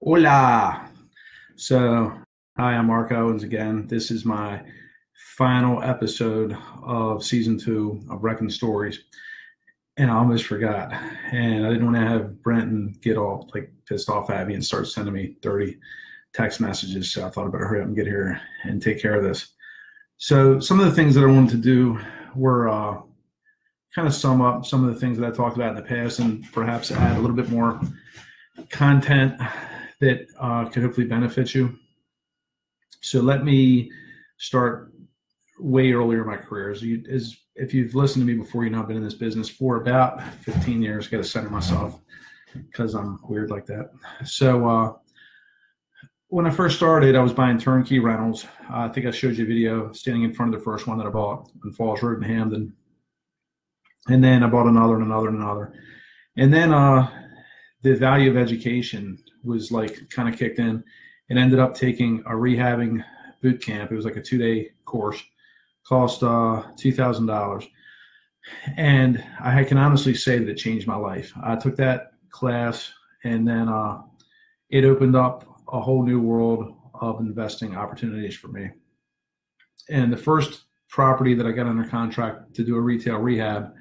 Hola. So, hi, I'm Mark Owens again. This is my final episode of season 2 of Recn Stories. And I almost forgot. And I didn't want to have Brenton get all pissed off at me and start sending me 30 text messages. So I thought I better hurry up and get here and take care of this. So, some of the things that I wanted to do were kind of sum up some of the things that I talked about in the past and perhaps add a little bit more content that could hopefully benefit you. So let me start way earlier in my career. If you've listened to me before, you know I've been in this business for about 15 years. Got to center myself because I'm weird like that. So when I first started, I was buying turnkey rentals. I think I showed you a video standing in front of the first one that I bought in Falls Road in Hamden. And then I bought another and another and another. And then the value of education was kind of kicked in, and ended up taking a rehabbing boot camp. It was like a 2-day course, cost $2,000. And I can honestly say that it changed my life. I took that class, and then it opened up a whole new world of investing opportunities for me. And the first property that I got under contract to do a retail rehab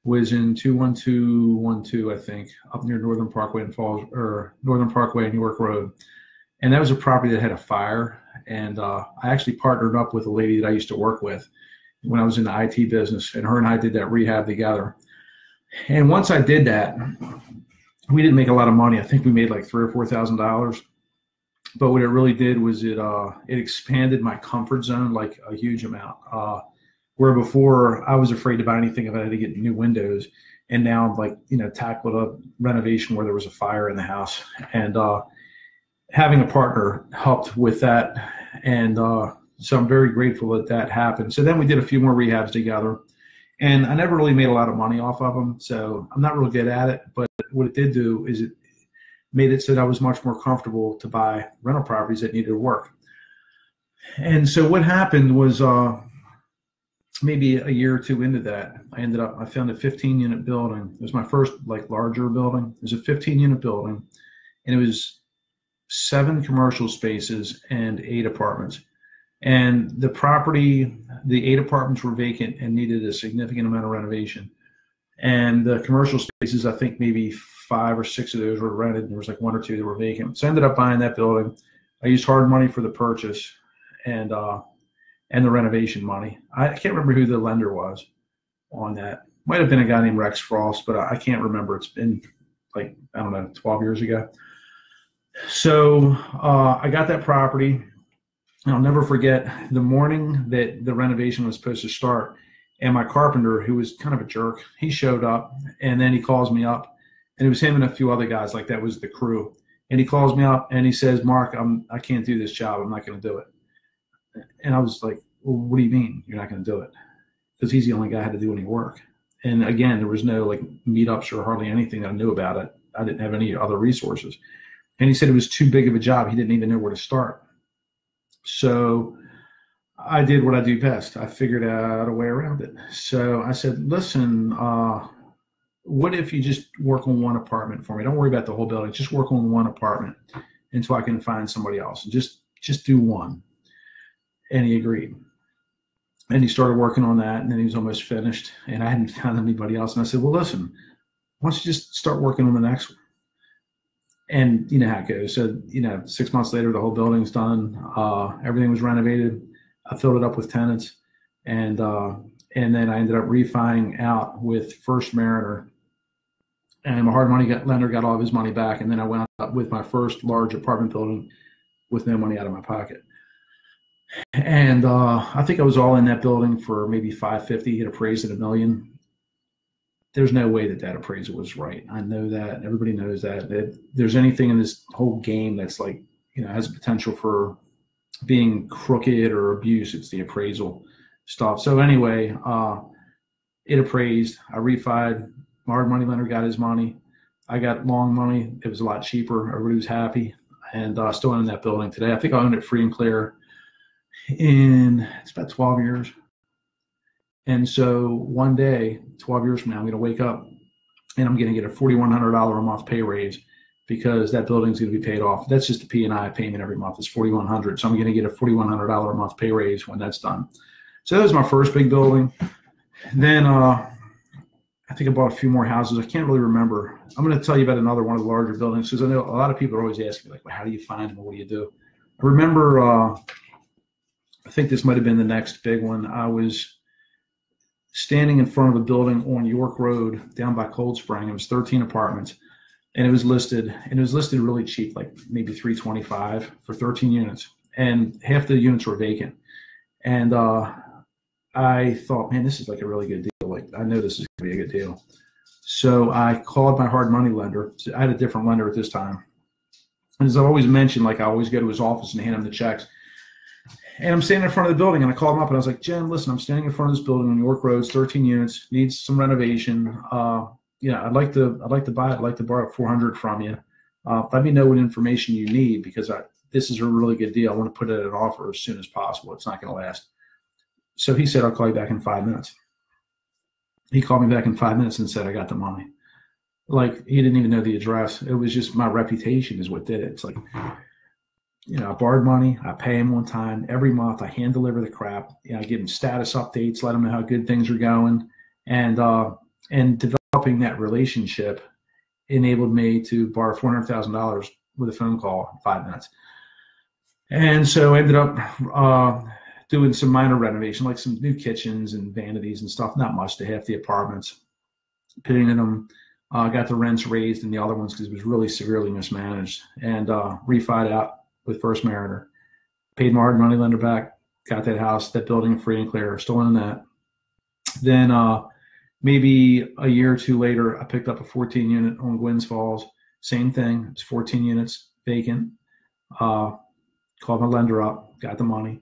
was in 21212, I think, up near Northern Parkway and Northern Parkway and York Road. And that was a property that had a fire. And I actually partnered up with a lady that I used to work with when I was in the IT business, and her and I did that rehab together. And once I did that, we didn't make a lot of money. I think we made like $3,000 or $4,000. But what it really did was it expanded my comfort zone like a huge amount. Where before I was afraid to buy anything if I had to get new windows, and now I'm tackled a renovation where there was a fire in the house, and having a partner helped with that, and so I'm very grateful that that happened. So then we did a few more rehabs together, and I never really made a lot of money off of them, so I'm not really good at it. But what it did do is it made it so that I was much more comfortable to buy rental properties that needed work. And so what happened was maybe a year or two into that, I found a 15-unit building. It was my first larger building. It was a 15-unit building, and it was 7 commercial spaces and 8 apartments. And the property, the 8 apartments were vacant and needed a significant amount of renovation. And the commercial spaces, I think maybe 5 or 6 of those were rented, and there was 1 or 2 that were vacant. So I ended up buying that building. I used hard money for the purchase and the renovation money. I can't remember who the lender was on that. Might have been a guy named Rex Frost, but I can't remember. It's been 12 years ago. So I got that property, and I'll never forget the morning that the renovation was supposed to start. And my carpenter, who was kind of a jerk, he showed up, and then he calls me up, and it was him and a few other guys, that was the crew. And he calls me up and he says, "Mark, I can't do this job. I'm not going to do it." And I was like, "Well, what do you mean you're not going to do it?" Because he's the only guy who had to do any work. And again, there was no meetups or hardly anything that I knew about it. I didn't have any other resources. And he said it was too big of a job. He didn't even know where to start. So I did what I do best. I figured out a way around it. So I said, "Listen, what if you just work on one apartment for me? Don't worry about the whole building. Just work on one apartment until I can find somebody else. Just do one." And he agreed. And he started working on that, and then he was almost finished, and I hadn't found anybody else. And I said, "Well, listen, why don't you just start working on the next one?" And you know how it goes. So, 6 months later, the whole building's done. Everything was renovated. I filled it up with tenants, and then I ended up refining out with First Mariner. And my hard money lender got all of his money back, and then I wound up with my first large apartment building with no money out of my pocket. And I think I was all in that building for maybe $550. It appraised at $1 million. There's no way that appraisal was right. I know that. Everybody knows that. If there's anything in this whole game that's has potential for being crooked or abuse, it's the appraisal stuff. So anyway, it appraised. I refied. My hard money lender got his money. I got long money. It was a lot cheaper. Everybody was happy. And still own that building today. I think I own it free and clear it's about 12 years. And so one day, 12 years from now, I'm going to wake up and I'm going to get a $4,100 a month pay raise because that building's going to be paid off. That's just a P&I payment every month. It's $4,100. So I'm going to get a $4,100 a month pay raise when that's done. So that was my first big building. Then I think I bought a few more houses. I can't really remember. I'm going to tell you about another one of the larger buildings because I know a lot of people are always asking me, like, well, how do you find them? What do you do? I remember, I think this might have been the next big one. I was standing in front of a building on York Road down by Cold Spring. It was 13 apartments. And it was listed really cheap, like maybe $325 for 13 units, and half the units were vacant. And I thought, man, this is like a really good deal. Like, I know this is going to be a good deal. So I called my hard money lender. So I had a different lender at this time. And as I always mentioned, like, I always go to his office and hand him the checks. And I'm standing in front of the building, and I called him up, and I was like, Jim, listen, I'm standing in front of this building on York Road, 13 units, needs some renovation. I'd like to buy it. I'd like to borrow $400 from you. Let me know what information you need, because this is a really good deal. I want to put it at an offer as soon as possible. It's not going to last. So he said, I'll call you back in 5 minutes. He called me back in 5 minutes and said, I got the money. Like, he didn't even know the address. It was just my reputation is what did it. It's like, I borrowed money. I pay him on time. Every month I hand deliver the crap. I give him status updates, let him know how good things are going. And developing that relationship enabled me to borrow $400,000 with a phone call in 5 minutes. And so I ended up doing some minor renovation, like some new kitchens and vanities and stuff, not much to half the apartments, painted them, got the rents raised in the other ones because it was really severely mismanaged, and refied out with First Mariner, paid my hard money lender back, got that building free and clear, still in that. Then maybe a year or two later, I picked up a 14 unit on Gwynns Falls. Same thing. It's 14 units vacant. Called my lender up, got the money.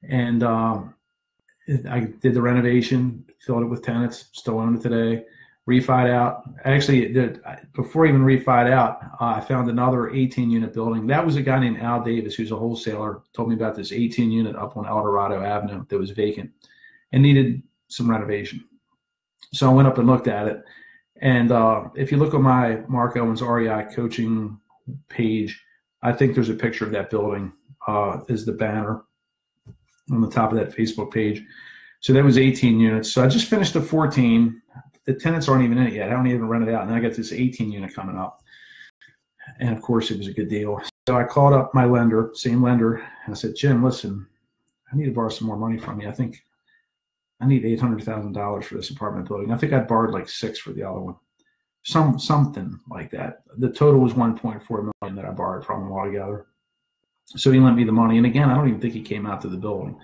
And I did the renovation, filled it with tenants, still own it today. Refied out. Actually, before I even refied out, I found another 18 unit building. That was a guy named Al Davis, who's a wholesaler, told me about this 18 unit up on El Dorado Avenue that was vacant and needed some renovation. So I went up and looked at it. And if you look on my Mark Owens REI coaching page, I think there's a picture of that building is the banner on the top of that Facebook page. So that was 18 units. So I just finished the 14. The tenants aren't even in it yet. I haven't even rented it out. And then I got this 18 unit coming up. And of course, it was a good deal. So I called up my lender, same lender, and I said, Jim, listen, I need to borrow some more money from you. I think I need $800,000 for this apartment building. I think I borrowed like $6 million for the other one. Something like that. The total was $1.4 million that I borrowed from him altogether. So he lent me the money. And again, I don't even think he came out to the building.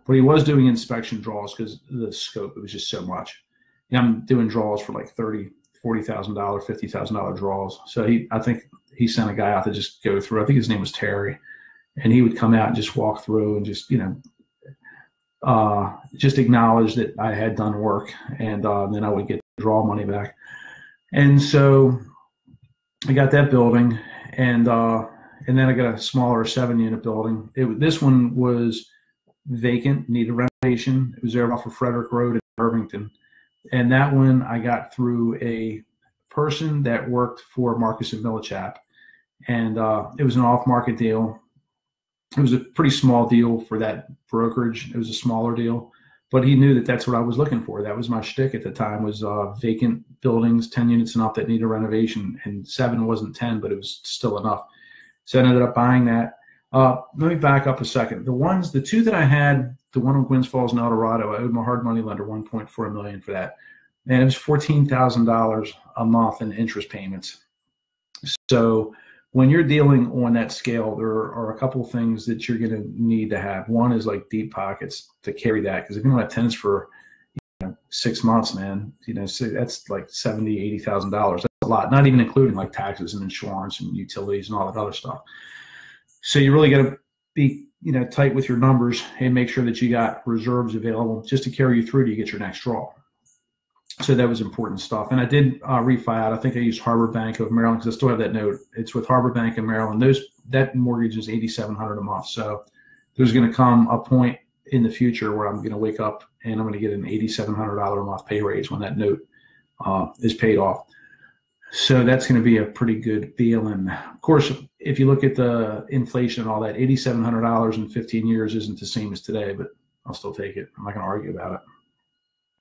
But he was doing inspection draws because the scope, it was just so much. I'm doing draws for like $30,000, $40,000, $50,000 draws. So I think he sent a guy out to just go through. I think his name was Terry. And he would come out and just walk through and just, just acknowledge that I had done work. And then I would get the draw money back. And so I got that building. And then I got a smaller 7 unit building. This one was vacant, needed renovation. It was there off of Frederick Road in Irvington. And that one I got through a person that worked for Marcus and Millichap. And it was an off-market deal. It was a pretty small deal for that brokerage. It was a smaller deal. But he knew that that's what I was looking for. That was my shtick at the time, was vacant buildings, 10 units and up that needed renovation. And 7 wasn't 10, but it was still enough. So I ended up buying that. Let me back up a second. The 2 that I had, the one on Gwynns Falls and El Dorado, I owed my hard money lender $1.4 million for that. And it was $14,000 a month in interest payments. So when you're dealing on that scale, there are a couple of things that you're going to need to have. One is like deep pockets to carry that. Because if you don't have tenants for 6 months, man, so that's like $70,000, $80,000. That's a lot, not even including like taxes and insurance and utilities and all that other stuff. So you really got to be tight with your numbers and make sure that you got reserves available just to carry you through till you get your next draw. So that was important stuff. And I did refi out. I think I used Harbor Bank of Maryland because I still have that note. It's with Harbor Bank of Maryland. That mortgage is $8,700 a month. So there's going to come a point in the future where I'm going to wake up and I'm going to get an $8,700 a month pay raise when that note is paid off. So that's going to be a pretty good deal. And of course, if you look at the inflation and all that, $8,700 in 15 years isn't the same as today, but I'll still take it. I'm not going to argue about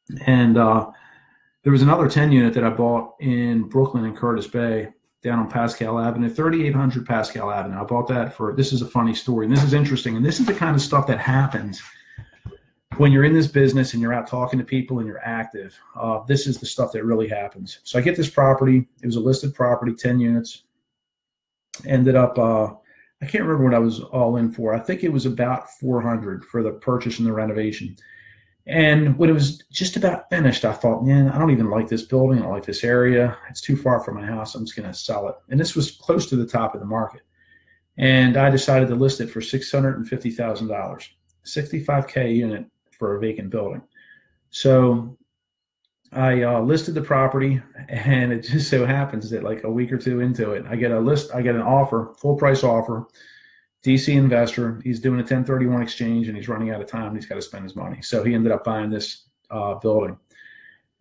it. And there was another 10 unit that I bought in Brooklyn and Curtis Bay down on Pascal Avenue, 3800 Pascal Avenue. I bought that for, this is a funny story, and this is interesting. And this is the kind of stuff that happens when you're in this business and you're out talking to people and you're active. This is the stuff that really happens. So I get this property. It was a listed property, 10 units. Ended up, I can't remember what I was all in for. I think it was about 400 for the purchase and the renovation. And when it was just about finished, I thought, man, I don't even like this building. I don't like this area. It's too far from my house. I'm just going to sell it. And this was close to the top of the market. And I decided to list it for $650,000, 65K unit for a vacant building. So I listed the property, and it just so happens that like a week or two into it, I get an offer, full price offer, DC investor. He's doing a 1031 exchange, and he's running out of time. He's got to spend his money. So he ended up buying this building.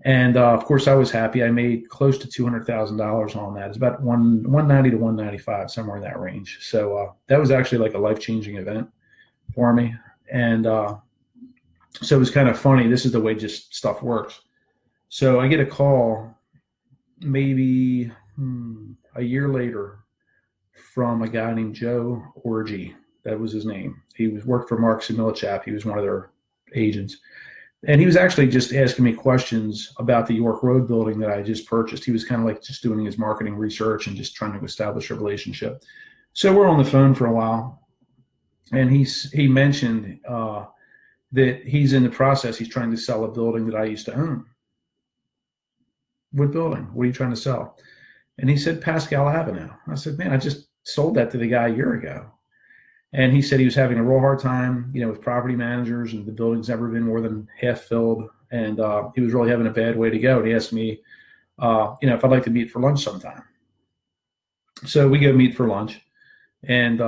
And of course I was happy. I made close to $200,000 on that. It's about 190 to 195, somewhere in that range. So that was actually like a life-changing event for me. And so it was kind of funny. This is the way just stuff works. So I get a call maybe a year later from a guy named Joe Orgy. That was his name. He worked for Mark Owens. He was one of their agents. And he was actually just asking me questions about the York Road building that I just purchased. He was kind of like just doing his marketing research and just trying to establish a relationship. So we're on the phone for a while. And he mentioned that he's in the process. He's trying to sell a building that I used to own. What building? What are you trying to sell? And he said, Pascal Avenue. I said, man, I just sold that to the guy a year ago. And he said he was having a real hard time, with property managers, and the building's never been more than half filled. And he was really having a bad way to go. And he asked me, if I'd like to meet for lunch sometime. So we go meet for lunch, and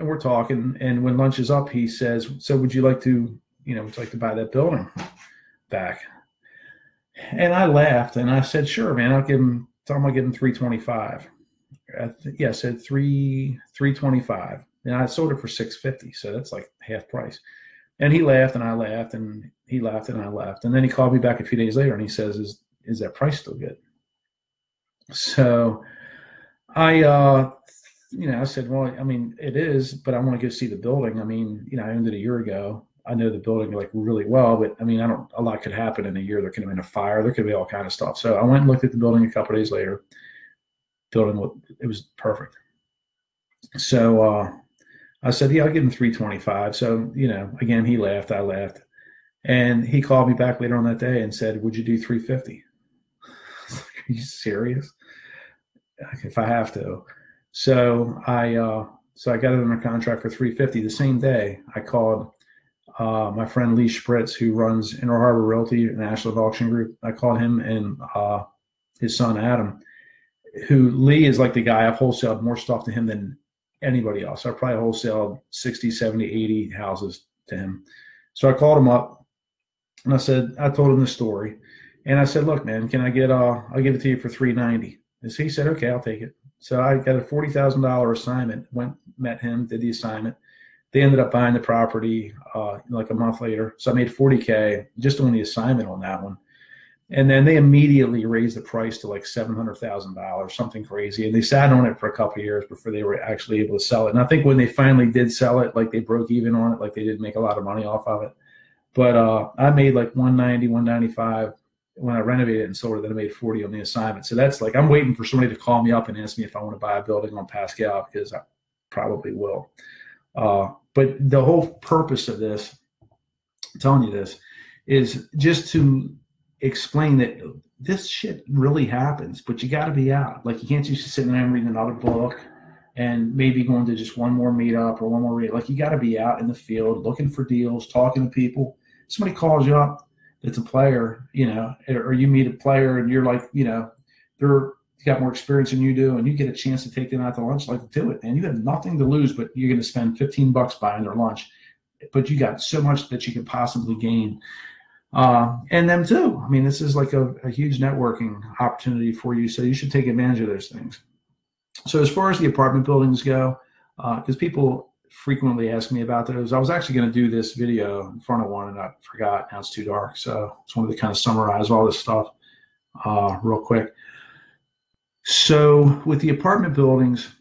we're talking. And when lunch is up, he says, so would you like to buy that building back? And I laughed, and I said, sure, man, I'll give him 325. I said 325. And I sold it for $650. So that's like half price. And he laughed, and I laughed, and he laughed, and I laughed. And then he called me back a few days later, and he says, is that price still good? So I said, well, I mean, it is, but I want to go see the building. I mean, I owned it a year ago. I know the building like really well, but I mean, a lot could happen in a year. There could have been a fire. There could be all kind of stuff. So I went and looked at the building a couple of days later. It was perfect. So I said, yeah, I'll give him 325. So, again, he laughed, I laughed. And he called me back later on that day and said, would you do 350? I was like, are you serious? If I have to. So I got it under contract for 350. The same day, I called my friend Lee Spritz, who runs Inner Harbor Realty and Ashland Auction Group. I called him and his son, Adam, who Lee is like the guy. I've wholesaled more stuff to him than anybody else. I probably wholesaled 60, 70, 80 houses to him. So I called him up, and I told him the story. And I said, look, man, can I I'll give it to you for 390. And so he said, okay, I'll take it. So I got a $40,000 assignment, met him, did the assignment. They ended up buying the property like a month later. So I made $40K just on the assignment on that one. And then they immediately raised the price to like $700,000, something crazy. And they sat on it for a couple of years before they were actually able to sell it. And I think when they finally did sell it, like they broke even on it, like they didn't make a lot of money off of it. But I made like 190, 195 when I renovated it and sold it. Then I made 40 on the assignment. So that's like, I'm waiting for somebody to call me up and ask me if I want to buy a building on Pascal, because I probably will. But the whole purpose of this, I'm telling you this, is just to explain that this shit really happens, but you got to be out. Like, you can't just sit there and read another book and maybe going to just one more meetup or one more read. Like, you got to be out in the field looking for deals, talking to people. Somebody calls you up that's a player, or you meet a player and you're like, they're got more experience than you do, and you get a chance to take them out to lunch, like, do it, man. You have nothing to lose, but you're going to spend $15 buying their lunch, but you got so much that you could possibly gain. And them too. I mean, this is like a huge networking opportunity for you. So you should take advantage of those things. So as far as the apartment buildings go, because people frequently ask me about those, I was actually going to do this video in front of one and I forgot. Now it's too dark. So I just wanted to kind of summarize all this stuff real quick. So with the apartment buildings,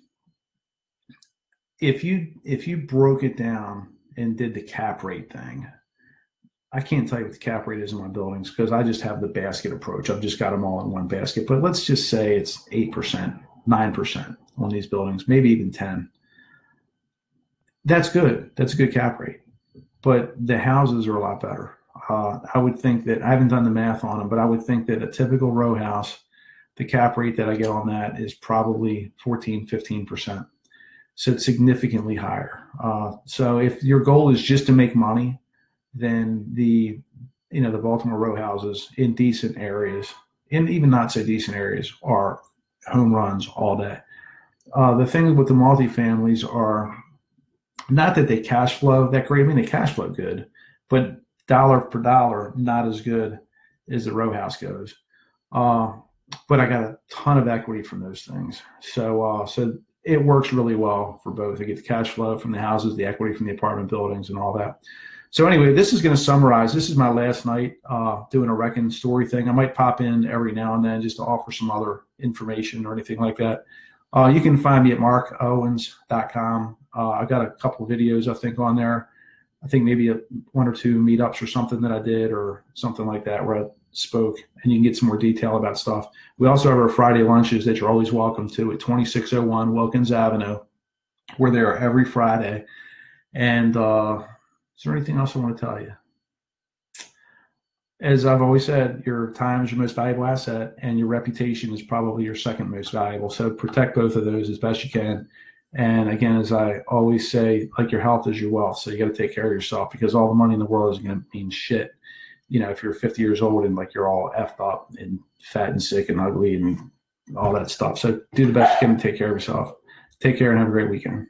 if you broke it down and did the cap rate thing, I can't tell you what the cap rate is in my buildings because I just have the basket approach. I've just got them all in one basket. But let's just say it's 8%, 9% on these buildings, maybe even 10. That's good. That's a good cap rate. But the houses are a lot better. I would think that, I haven't done the math on them, but I would think that a typical row house, the cap rate that I get on that is probably 14, 15%. So it's significantly higher. So if your goal is just to make money, then the Baltimore row houses in decent areas, and even not so decent areas, are home runs all day. The thing with the multifamilies are not that they cash flow that great. I mean, they cash flow good, but dollar per dollar, not as good as the row house goes. But I got a ton of equity from those things. So it works really well for both. I get the cash flow from the houses, the equity from the apartment buildings, and all that. So anyway, this is going to summarize. This is my last night doing a Recn story thing. I might pop in every now and then just to offer some other information or anything like that. You can find me at markowens.com. I've got a couple of videos, I think, on there. I think maybe one or two meetups or something that I did or something like that where I spoke, and you can get some more detail about stuff. We also have our Friday lunches that you're always welcome to at 2601 Wilkins Avenue. We're there every Friday. And is there anything else I want to tell you? As I've always said, your time is your most valuable asset, and your reputation is probably your second most valuable. So protect both of those as best you can. And again, as I always say, like your health is your wealth. So you got to take care of yourself, because all the money in the world is going to mean shit. If you're 50 years old and like you're all effed up and fat and sick and ugly and all that stuff. So do the best you can to take care of yourself. Take care and have a great weekend.